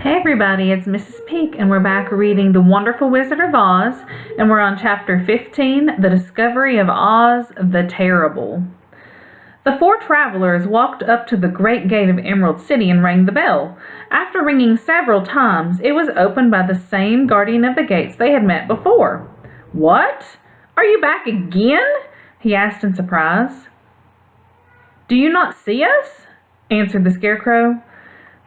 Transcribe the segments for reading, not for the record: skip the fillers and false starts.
Hey everybody, it's Mrs. Peak, and we're back reading The Wonderful Wizard of Oz, and we're on Chapter 15, The Discovery of Oz the Terrible. The four travelers walked up to the great gate of Emerald City and rang the bell. After ringing several times, it was opened by the same guardian of the gates they had met before. "What? Are you back again?" he asked in surprise. "Do you not see us?" answered the Scarecrow.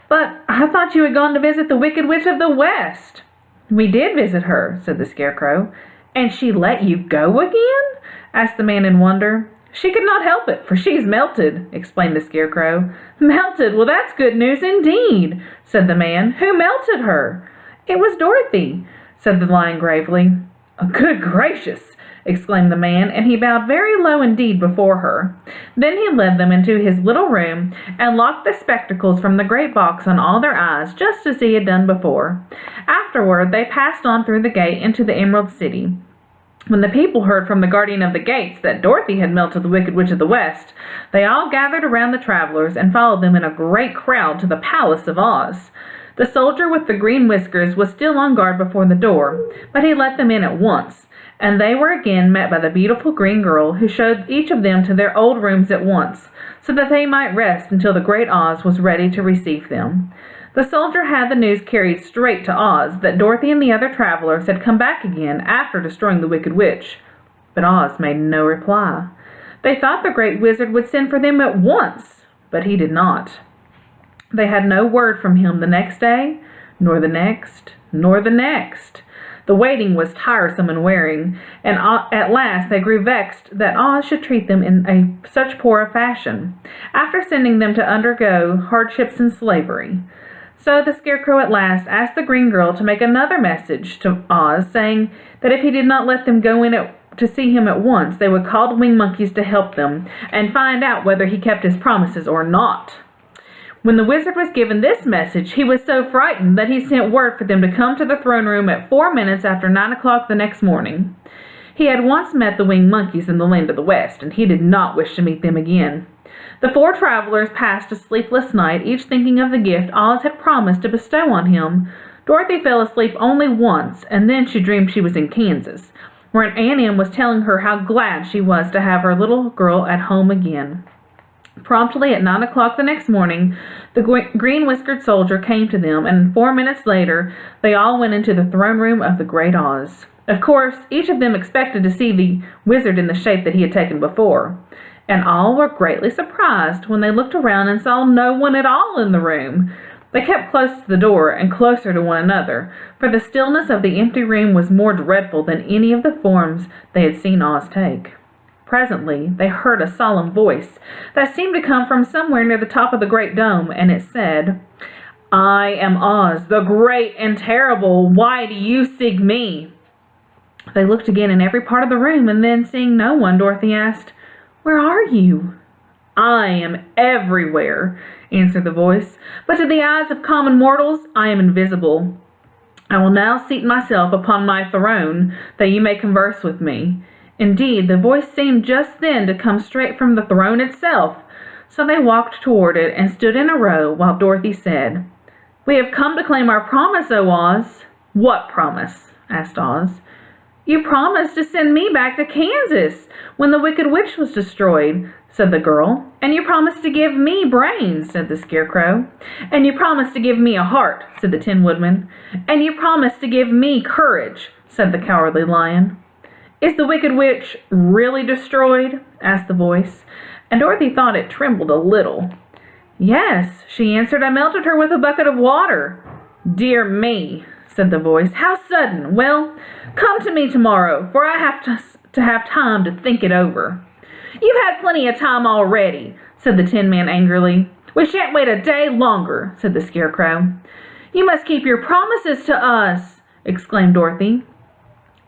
"But I thought you had gone to visit the Wicked Witch of the West." "We did visit her," said the Scarecrow. "And she let you go again?" asked the man in wonder. "She could not help it, for she's melted," explained the Scarecrow. "Melted? Well, that's good news indeed," said the man. "Who melted her?" "It was Dorothy," said the Lion gravely. "Oh, good gracious!" exclaimed the man, and he bowed very low indeed before her. Then he led them into his little room and locked the spectacles from the great box on all their eyes, just as he had done before. Afterward, they passed on through the gate into the Emerald City. When the people heard from the guardian of the gates that Dorothy had melted the Wicked Witch of the West, they all gathered around the travelers and followed them in a great crowd to the palace of Oz. The soldier with the green whiskers was still on guard before the door, but he let them in at once, and they were again met by the beautiful green girl, who showed each of them to their old rooms at once, so that they might rest until the great Oz was ready to receive them. The soldier had the news carried straight to Oz that Dorothy and the other travelers had come back again after destroying the Wicked Witch, but Oz made no reply. They thought the great wizard would send for them at once, but he did not. They had no word from him the next day, nor the next, nor the next. The waiting was tiresome and wearing, and at last they grew vexed that Oz should treat them in such poor a fashion, after sending them to undergo hardships and slavery. So the Scarecrow at last asked the green girl to make another message to Oz, saying that if he did not let them go in to see him at once, they would call the winged monkeys to help them and find out whether he kept his promises or not. When the wizard was given this message, he was so frightened that he sent word for them to come to the throne room at 4 minutes after 9 o'clock the next morning. He had once met the winged monkeys in the land of the West, and he did not wish to meet them again. The four travelers passed a sleepless night, each thinking of the gift Oz had promised to bestow on him. Dorothy fell asleep only once, and then she dreamed she was in Kansas, where Aunt Em was telling her how glad she was to have her little girl at home again. Promptly at 9 o'clock the next morning, the green-whiskered soldier came to them, and 4 minutes later, they all went into the throne room of the great Oz. Of course, each of them expected to see the wizard in the shape that he had taken before, and all were greatly surprised when they looked around and saw no one at all in the room. They kept close to the door and closer to one another, for the stillness of the empty room was more dreadful than any of the forms they had seen Oz take. Presently, they heard a solemn voice that seemed to come from somewhere near the top of the great dome, and it said, "I am Oz, the great and terrible. Why do you seek me?" They looked again in every part of the room, and then, seeing no one, Dorothy asked, "Where are you?" "I am everywhere," answered the voice, "but to the eyes of common mortals I am invisible. I will now seat myself upon my throne, that you may converse with me." Indeed, the voice seemed just then to come straight from the throne itself, so they walked toward it and stood in a row while Dorothy said, "We have come to claim our promise, O Oz." "What promise?" asked Oz. "You promised to send me back to Kansas when the Wicked Witch was destroyed," said the girl. "And you promised to give me brains," said the Scarecrow. "And you promised to give me a heart," said the Tin Woodman. "And you promised to give me courage," said the Cowardly Lion. "Is the Wicked Witch really destroyed?" asked the voice, and Dorothy thought it trembled a little. "Yes," she answered. "I melted her with a bucket of water." "Dear me," said the voice. "How sudden! Well, come to me tomorrow, for I have to have time to think it over." "You've had plenty of time already," said the Tin Man angrily. "We shan't wait a day longer," said the Scarecrow. "You must keep your promises to us," exclaimed Dorothy.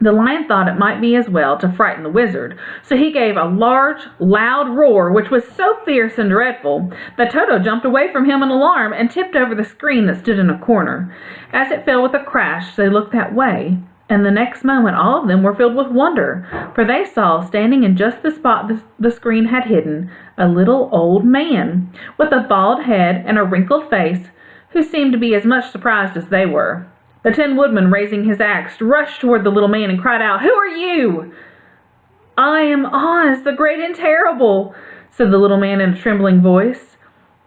The lion thought it might be as well to frighten the wizard, so he gave a large, loud roar which was so fierce and dreadful that Toto jumped away from him in alarm and tipped over the screen that stood in a corner. As it fell with a crash, they looked that way, and the next moment all of them were filled with wonder, for they saw, standing in just the spot the screen had hidden, a little old man with a bald head and a wrinkled face, who seemed to be as much surprised as they were. The Tin Woodman, raising his axe, rushed toward the little man and cried out, "Who are you?" "I am Oz, the Great and Terrible," said the little man in a trembling voice.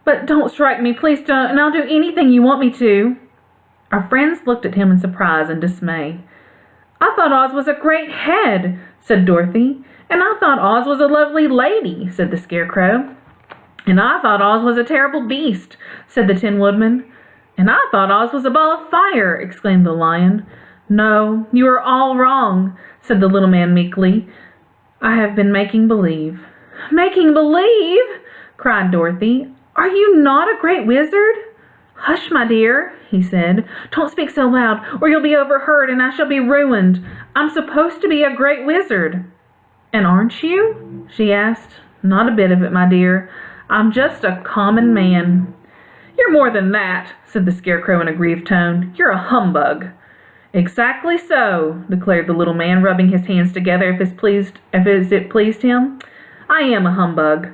"But don't strike me, please don't, and I'll do anything you want me to." Our friends looked at him in surprise and dismay. "I thought Oz was a great head," said Dorothy. "And I thought Oz was a lovely lady," said the Scarecrow. "And I thought Oz was a terrible beast," said the Tin Woodman. "And I thought Oz was a ball of fire," exclaimed the Lion. "No, you are all wrong," said the little man meekly. "I have been making believe." "Making believe?" cried Dorothy. "Are you not a great wizard?" "Hush, my dear," he said. "Don't speak so loud, or you'll be overheard and I shall be ruined. I'm supposed to be a great wizard." "And aren't you?" she asked. "Not a bit of it, my dear. I'm just a common man." "You're more than that," said the Scarecrow in a grieved tone. "You're a humbug." "Exactly so," declared the little man, rubbing his hands together as it pleased him. "I am a humbug."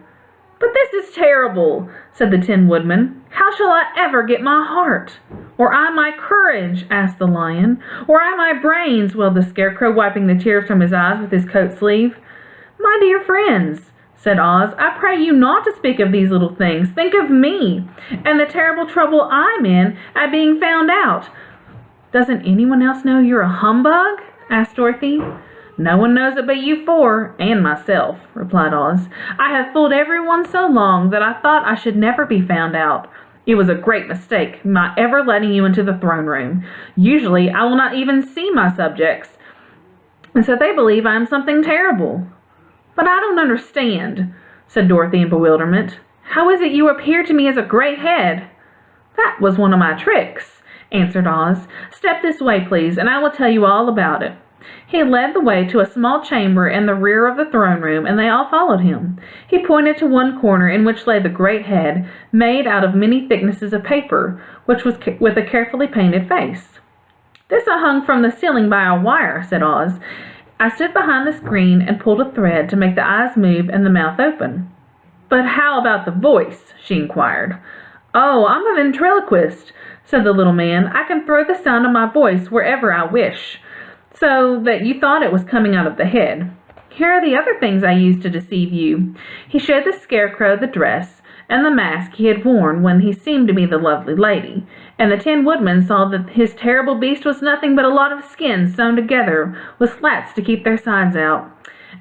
"But this is terrible," said the Tin Woodman. "How shall I ever get my heart?" "Or I my courage?" asked the Lion. "Or I my brains?" wailed the Scarecrow, wiping the tears from his eyes with his coat sleeve. "My dear friends," said Oz, "I pray you not to speak of these little things. Think of me, and the terrible trouble I'm in at being found out." "Doesn't anyone else know you're a humbug?" asked Dorothy. "No one knows it but you four, and myself," replied Oz. "I have fooled everyone so long that I thought I should never be found out. It was a great mistake, my ever letting you into the throne room. Usually I will not even see my subjects, and so they believe I am something terrible." "But I don't understand," said Dorothy in bewilderment. "How is it you appear to me as a great head?" "That was one of my tricks," answered Oz. "Step this way, please, and I will tell you all about it." He led the way to a small chamber in the rear of the throne room, and they all followed him. He pointed to one corner in which lay the great head, made out of many thicknesses of paper, which was with a carefully painted face. "This I hung from the ceiling by a wire," said Oz. "I stood behind the screen and pulled a thread to make the eyes move and the mouth open." "But how about the voice?" she inquired. "Oh, I'm a ventriloquist," said the little man. "I can throw the sound of my voice wherever I wish, so that you thought it was coming out of the head. Here are the other things I used to deceive you." He showed the Scarecrow the dress and the mask he had worn when he seemed to be the lovely lady, and the Tin Woodman saw that his terrible beast was nothing but a lot of skins sewn together with slats to keep their sides out.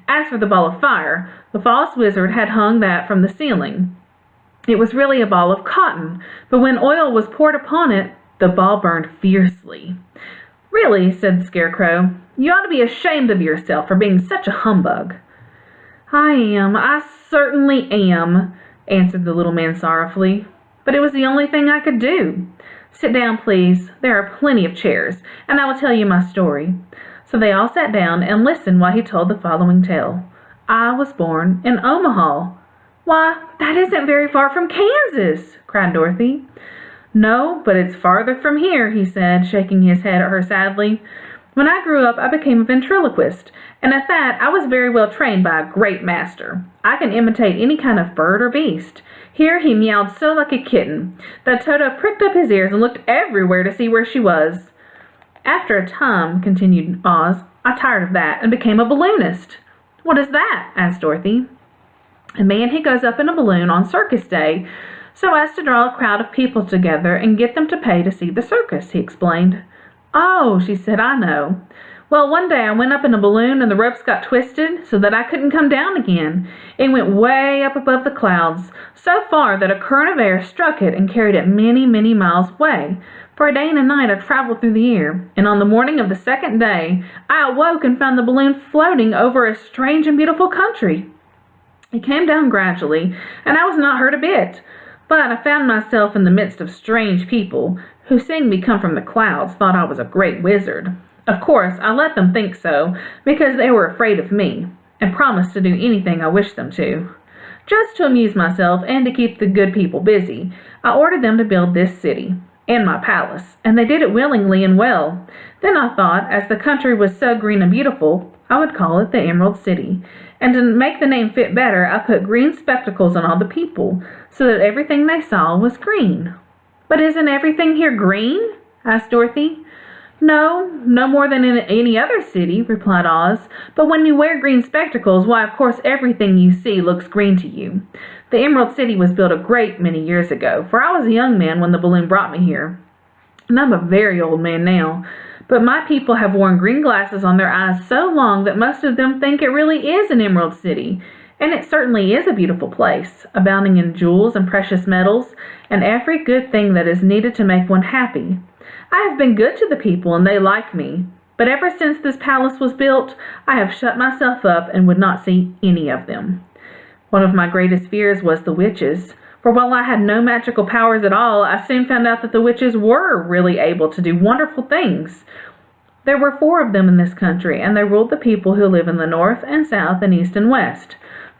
As for the ball of fire, the false wizard had hung that from the ceiling. It was really a ball of cotton, but when oil was poured upon it, the ball burned fiercely. "Really," said the Scarecrow, "you ought to be ashamed of yourself for being such a humbug." I certainly am," answered the little man sorrowfully. "But it was the only thing I could do. Sit down, please. There are plenty of chairs, and I will tell you my story." So they all sat down and listened while he told the following tale. "I was born in Omaha." "Why, that isn't very far from Kansas," cried Dorothy. "No, but it's farther from here," he said, shaking his head at her sadly. "When I grew up, I became a ventriloquist, and at that I was very well trained by a great master. I can imitate any kind of bird or beast." Here he meowed so like a kitten that Toto pricked up his ears and looked everywhere to see where she was. "After a time," continued Oz, "I tired of that and became a balloonist." "What is that?" asked Dorothy. "A man who goes up in a balloon on circus day so as to draw a crowd of people together and get them to pay to see the circus," he explained. "Oh," she said, "I know. Well, one day I went up in a balloon and the ropes got twisted so that I couldn't come down again. It went way up above the clouds, so far that a current of air struck it and carried it many, many miles away. For a day and a night I traveled through the air, and on the morning of the second day I awoke and found the balloon floating over a strange and beautiful country. It came down gradually, and I was not hurt a bit. But I found myself in the midst of strange people, who, seeing me come from the clouds, thought I was a great wizard. Of course, I let them think so, because they were afraid of me, and promised to do anything I wished them to. Just to amuse myself and to keep the good people busy, I ordered them to build this city, and my palace, and they did it willingly and well. Then I thought, as the country was so green and beautiful, I would call it the Emerald City, and to make the name fit better, I put green spectacles on all the people, so that everything they saw was green." But isn't everything here green? Asked Dorothy. No, no more than in any other city, replied Oz. But when you wear green spectacles, why, of course, everything you see looks green to you. The Emerald City was built a great many years ago, for I was a young man when the balloon brought me here. And I'm a very old man now. But my people have worn green glasses on their eyes so long that most of them think it really is an Emerald City. And it certainly is a beautiful place, abounding in jewels and precious metals, and every good thing that is needed to make one happy. I have been good to the people, and they like me. But ever since this palace was built, I have shut myself up and would not see any of them. One of my greatest fears was the witches, for while I had no magical powers at all, I soon found out that the witches were really able to do wonderful things. There were 4 of them in this country, and they ruled the people who live in the north and south and east and west.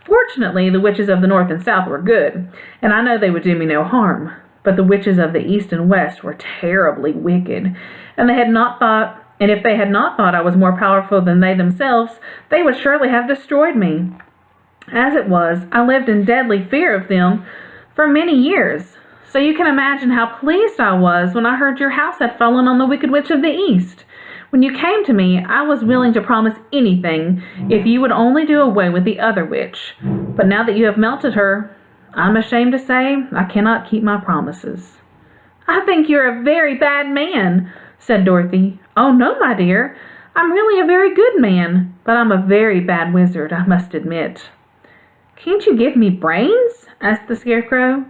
Fortunately, the witches of the north and south were good, and I know they would do me no harm. But the witches of the east and west were terribly wicked, and if they had not thought I was more powerful than they themselves, they would surely have destroyed me. As it was, I lived in deadly fear of them for many years. So you can imagine how pleased I was when I heard your house had fallen on the Wicked Witch of the East. When you came to me, I was willing to promise anything if you would only do away with the other witch. But now that you have melted her, I'm ashamed to say I cannot keep my promises. I think you're a very bad man, said Dorothy. Oh, no, my dear. I'm really a very good man, but I'm a very bad wizard, I must admit. Can't you give me brains? Asked the Scarecrow.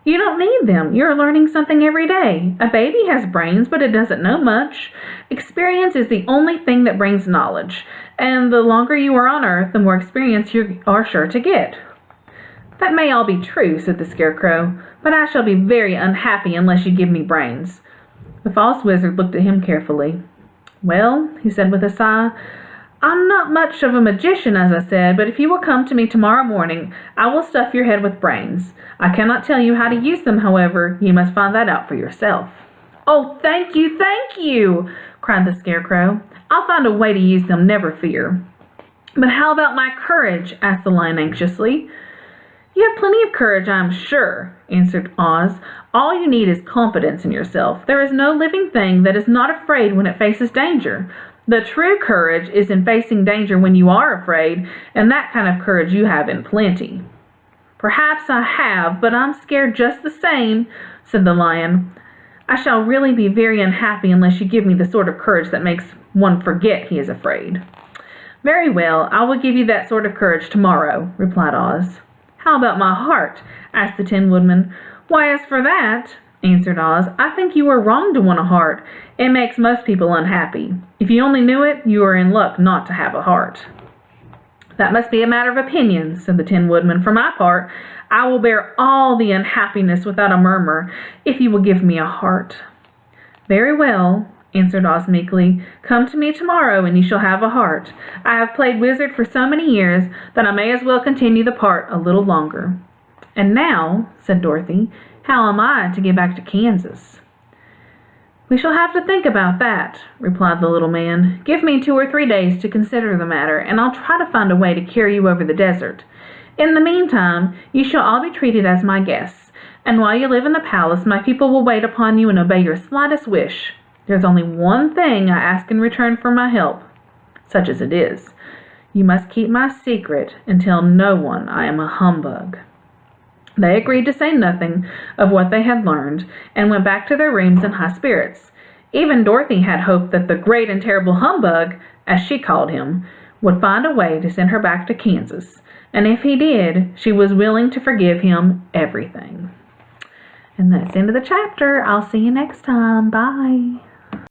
You don't need them. You're learning something every day. A baby has brains, but it doesn't know much. Experience is the only thing that brings knowledge, and the longer you are on Earth, the more experience you are sure to get. That may all be true, said the Scarecrow, but I shall be very unhappy unless you give me brains. The false wizard looked at him carefully. Well, he said with a sigh, I'm not much of a magician, as I said, but if you will come to me tomorrow morning, I will stuff your head with brains. I cannot tell you how to use them, however. You must find that out for yourself. Oh, thank you, cried the Scarecrow. I'll find a way to use them, never fear. But how about my courage? Asked the Lion anxiously. You have plenty of courage, I am sure, answered Oz. All you need is confidence in yourself. There is no living thing that is not afraid when it faces danger. The true courage is in facing danger when you are afraid, and that kind of courage you have in plenty. Perhaps I have, but I'm scared just the same, said the Lion. I shall really be very unhappy unless you give me the sort of courage that makes one forget he is afraid. Very well, I will give you that sort of courage tomorrow, replied Oz. How about my heart? Asked the Tin Woodman. Why, as for that, answered Oz, I think you are wrong to want a heart. It makes most people unhappy. If you only knew it, you are in luck not to have a heart. That must be a matter of opinion, said the Tin Woodman. For my part, I will bear all the unhappiness without a murmur, if you will give me a heart. Very well, answered Oz meekly. Come to me tomorrow, and you shall have a heart. I have played wizard for so many years that I may as well continue the part a little longer. And now, said Dorothy, how am I to get back to Kansas? We shall have to think about that, replied the little man. Give me 2 or 3 days to consider the matter, and I'll try to find a way to carry you over the desert. In the meantime, you shall all be treated as my guests, and while you live in the palace, my people will wait upon you and obey your slightest wish. There's only one thing I ask in return for my help, such as it is. You must keep my secret and tell no one I am a humbug. They agreed to say nothing of what they had learned, and went back to their rooms in high spirits. Even Dorothy had hoped that the great and terrible humbug, as she called him, would find a way to send her back to Kansas, and if he did, she was willing to forgive him everything. And that's the end of the chapter. I'll see you next time. Bye.